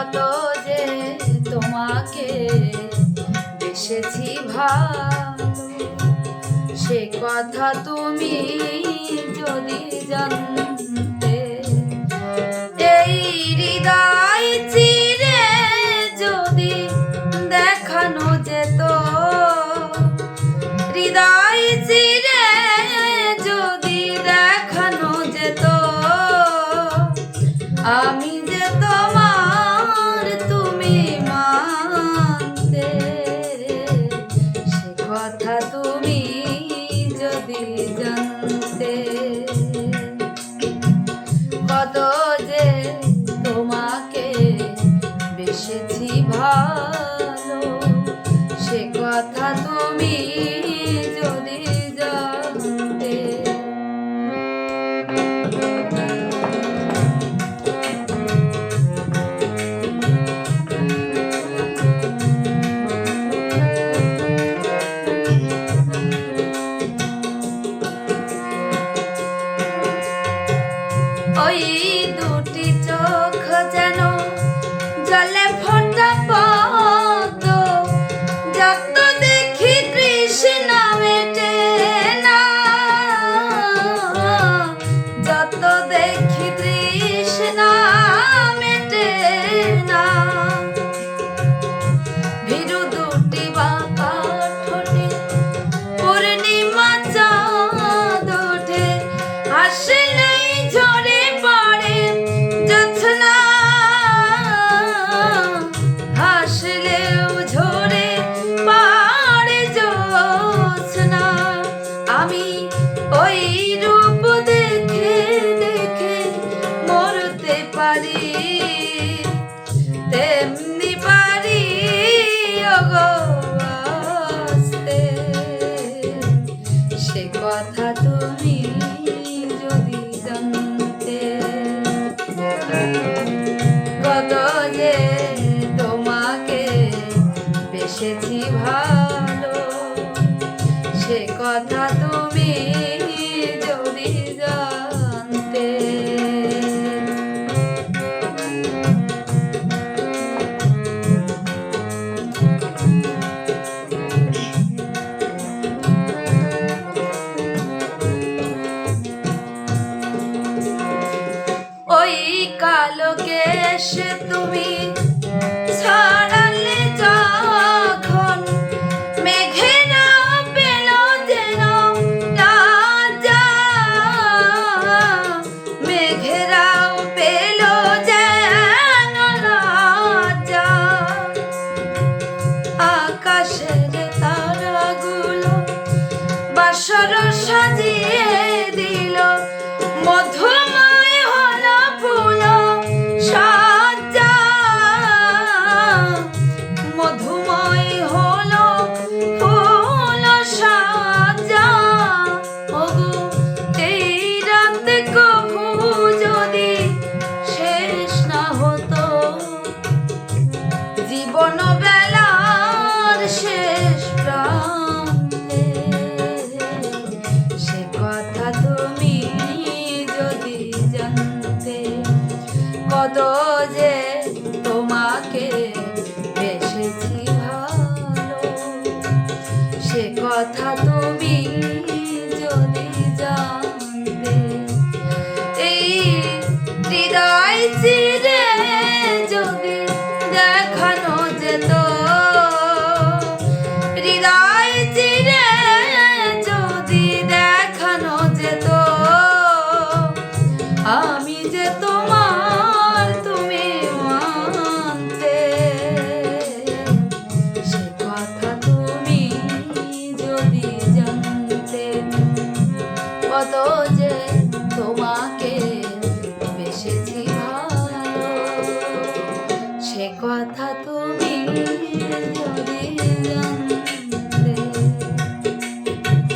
কত যে তোমাকে বেসেছি ভালো, সে কথা তুমি যদি জানতে। এই হৃদয় চিরে যদি দেখানো যেত, হৃদয় চিরে যদি দেখানো যেত, আমি যে তোমার তুমি মানতে, সে কথা তুমি যদি জানতে। কত যে তোমাকে বেসেছি ভালো, সে কথা তুমি যদি জানতে। ওই দুটি চোখ যেন জলে ফোটা পদ্ম, যত দেখি তৃষ্ণা মেটে না, যত দেখি তৃষ্ণা মেটে না। ভীরু দুটি বাঁকা ঠোঁটে পূর্ণিমা চাঁদ ওঠে, হাসলেই ঝরে পড়ে জোছনা, হাসলেও ঝরে পড়ে জোছনা। আমি ওই রূপ দেখে দেখে মরতে পারি, তেমনি পারি ওগো আসতে, সে কথা তুমি যদি জানতে। কত যে তোমাকে বেসেছি ভালো, সে কথা তুমি যদি জানতে। ওই কালো কেশ তুমি ছড়ালে যখন, মেঘেরা পেল যেন লজ্জা, মেঘেরাও পেল যেন লজ্জা। আকাশের তারাগুলো বাসর সাজিয়ে দিল, মধুময় হলো ফুল সজ্জা, মধুময় হলো ফুল সজ্জা। ওগো এই রাত কভু যদি শেষ না হতো, জীবন বেলার শেষ প্রান্তে, সে কথা তুমি যদি জানতে। কত যে